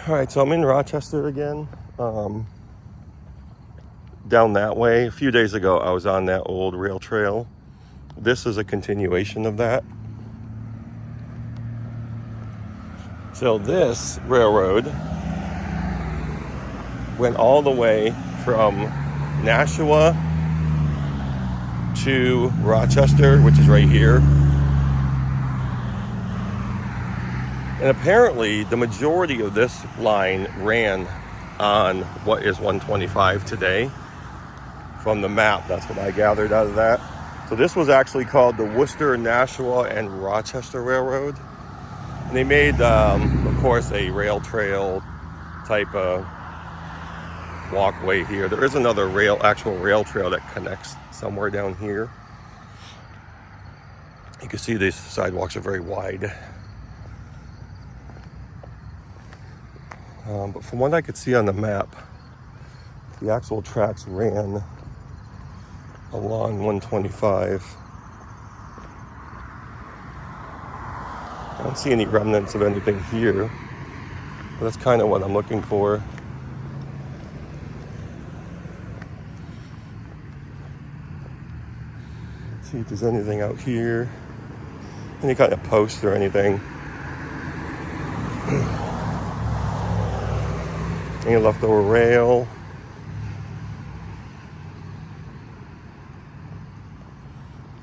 All right, so I'm in Rochester again. Down that way. A few days ago, I was on that old rail trail. This is a continuation of that. So this railroad went all the way from Nashua to Rochester, which is right here. And apparently the majority of this line ran on what is 125 today. From the map, that's what I gathered out of that. So this was actually called the Worcester-Nashua-Rochester Railroad. And they made, of course, a rail trail type of walkway here. There is another actual rail trail that connects somewhere down here. You can see these sidewalks are very wide. But from what I could see on the map, the actual tracks ran along 125. I don't see any remnants of anything here, but that's kind of what I'm looking for. See if there's anything out here, any kind of post or anything. Any leftover rail.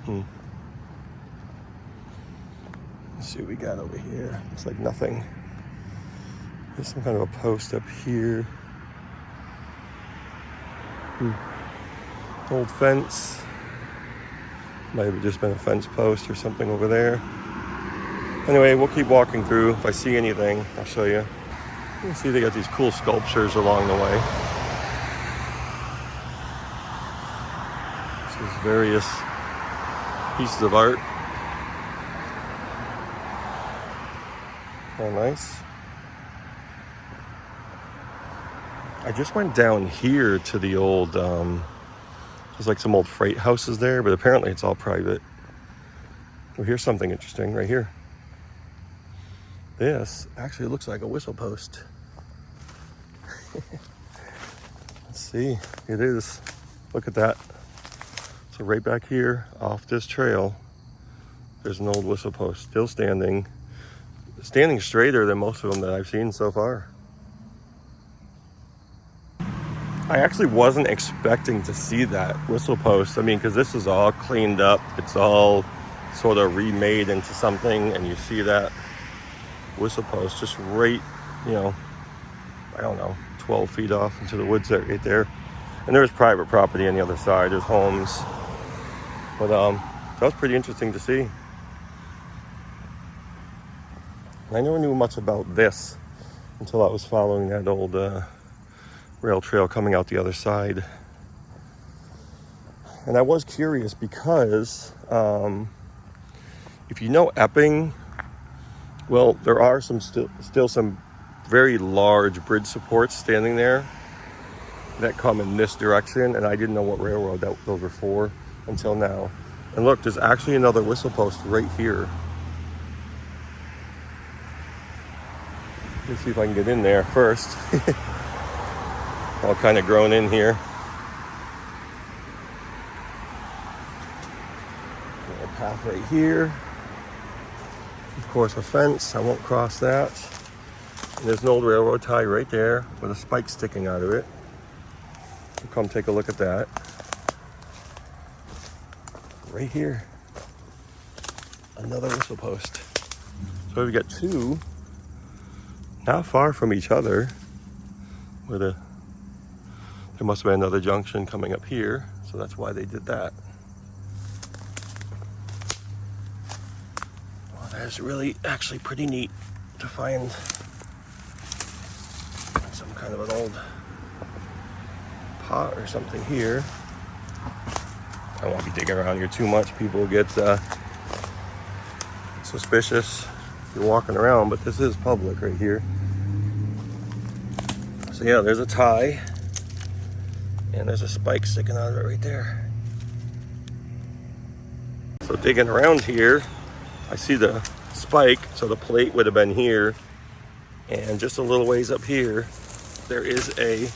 Let's see what we got over here. Looks like nothing. There's some kind of a post up here. Old fence. Might have just been a fence post or something over there. Anyway, we'll keep walking through. If I see anything, I'll show you. You can see they got these cool sculptures along the way. This is various pieces of art. Oh, nice. I just went down here to the old, there's like some old freight houses there, but apparently it's all private. Well, here's something interesting right here. This actually looks like a whistle post. Let's see, it is. Look at that. So right back here off this trail, there's an old whistle post still standing straighter than most of them that I've seen so far. I actually wasn't expecting to see that whistle post. I mean, because this is all cleaned up. It's all sort of remade into something, and you see that whistle post just right, I don't know, 12 feet off into the woods right there. And there's private property on the other side. There's homes. But that was pretty interesting to see. I never knew much about this until I was following that old rail trail coming out the other side. And I was curious because if you know Epping, well, there are still some very large bridge supports standing there that come in this direction, and I didn't know what railroad those were for until now. And look, there's actually another whistle post right here. Let's see if I can get in there first. All kind of grown in here. A path right here. Of course, a fence. I won't cross that. And there's an old railroad tie right there with a spike sticking out of it. So come take a look at that. Right here. Another whistle post. So we've got two not far from each other. There must have been another junction coming up here, so that's why they did that. Well, that's really actually pretty neat to find some kind of an old pot or something here. I won't be digging around here too much. People get suspicious if you're walking around, but this is public right here. So yeah, there's a tie. And there's a spike sticking out of it right there. So digging around here, I see the spike, so the plate would have been here. And just a little ways up here, there is a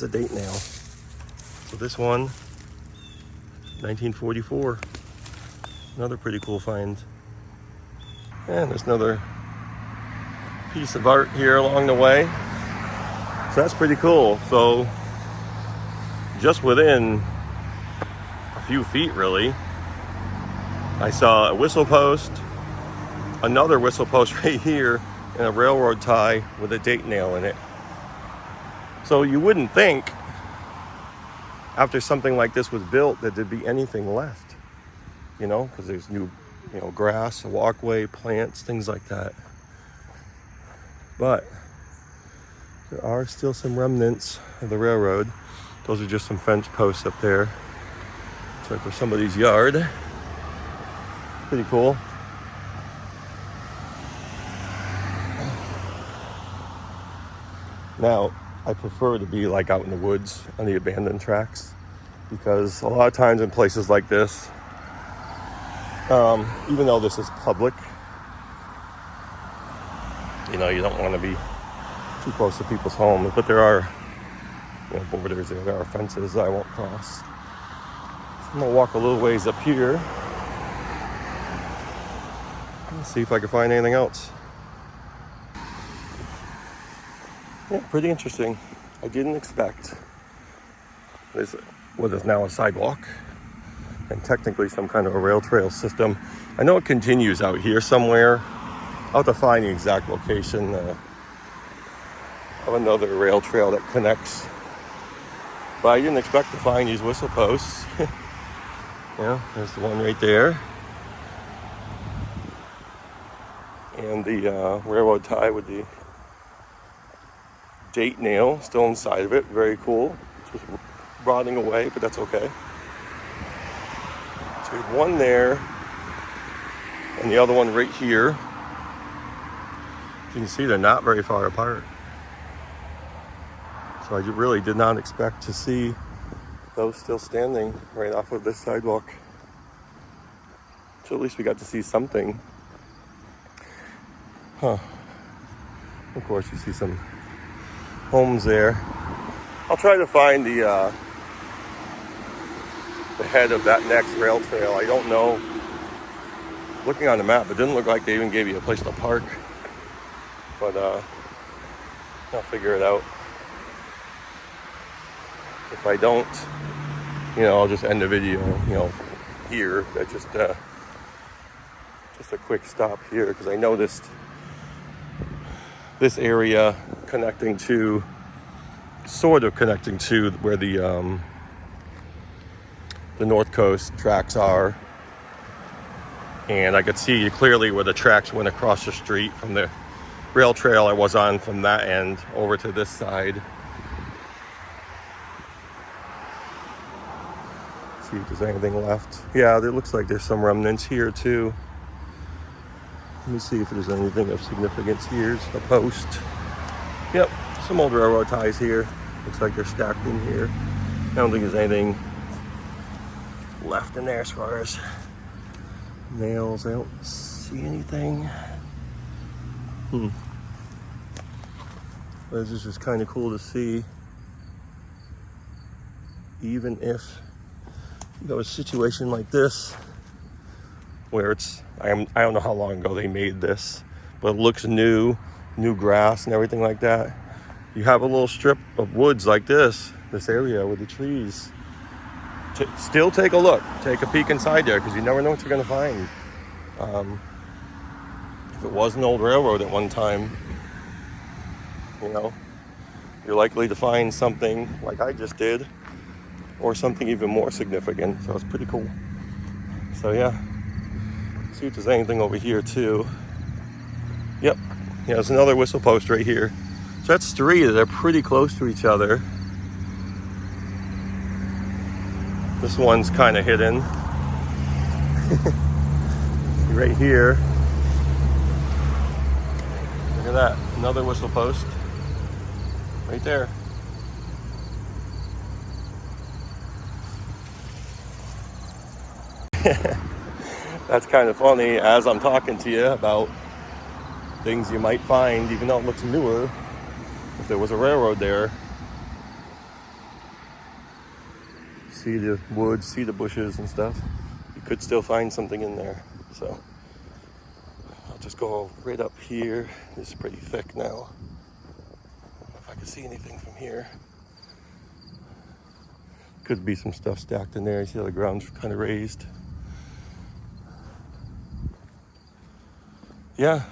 date nail. So this one, 1944. Another pretty cool find. And there's another piece of art here along the way. So that's pretty cool. So just within a few feet, really, I saw a whistle post, another whistle post right here, and a railroad tie with a date nail in it. So you wouldn't think after something like this was built that there'd be anything left, you know, because there's new, grass, a walkway, plants, things like that. But there are still some remnants of the railroad. Those are just some fence posts up there. It's like for somebody's yard. Pretty cool. Now, I prefer to be like out in the woods on the abandoned tracks, because a lot of times in places like this, even though this is public, you don't want to be too close to people's homes, but there are borders, there are fences I won't cross. So I'm gonna walk a little ways up here and see if I can find anything else. Yeah, pretty interesting. I didn't expect this, what is now a sidewalk, and technically some kind of a rail trail system. I know it continues out here somewhere. I'll have to find the exact location of another rail trail that connects. But I didn't expect to find these whistle posts. There's the one right there. And the railroad tie with the date nail still inside of it. Very cool. It's just rotting away, but that's okay. So we have one there and the other one right here. You can see they're not very far apart. So I really did not expect to see those still standing right off of this sidewalk. So at least we got to see something. Of course, you see some homes there. I'll try to find the head of that next rail trail. I don't know. Looking on the map, it didn't look like they even gave you a place to park. But I'll figure it out. If I don't, I'll just end the video, here. That's just a quick stop here, because I noticed this area sort of connecting to where the North Coast tracks are. And I could see clearly where the tracks went across the street from the rail trail I was on from that end over to this side. See if there's anything left. Yeah, there looks like there's some remnants here too. Let me see if there's anything of significance here. It's a post. Yep, some old railroad ties here. Looks like they're stacked in here. I don't think there's anything left in there as far as nails. I don't see anything. But this is just kind of cool to see. Even if a situation like this, where I don't know how long ago they made this, but it looks new grass and everything like that. You have a little strip of woods like this area with the trees. Still take a look, take a peek inside there, because you never know what you're going to find. If it was an old railroad at one time, you're likely to find something like I just did, or something even more significant. So it's pretty cool. So yeah, see if there's anything over here too. Yep, yeah, there's another whistle post right here. So that's three that are pretty close to each other. This one's kind of hidden. Right here. Look at that, another whistle post. Right there. That's kind of funny. As I'm talking to you about things you might find, even though it looks newer. If there was a railroad there, see the woods, see the bushes and stuff, you could still find something in there. So I'll just go right up here. It's pretty thick now. I don't know if I can see anything from here. Could be some stuff stacked in there. You see how the ground's kind of raised. Yeah,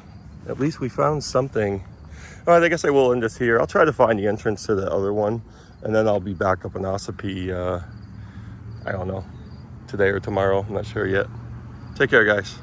at least we found something. All right, I guess I will end this here. I'll try to find the entrance to the other one, and then I'll be back up in Ossipee, I don't know, today or tomorrow. I'm not sure yet. Take care, guys.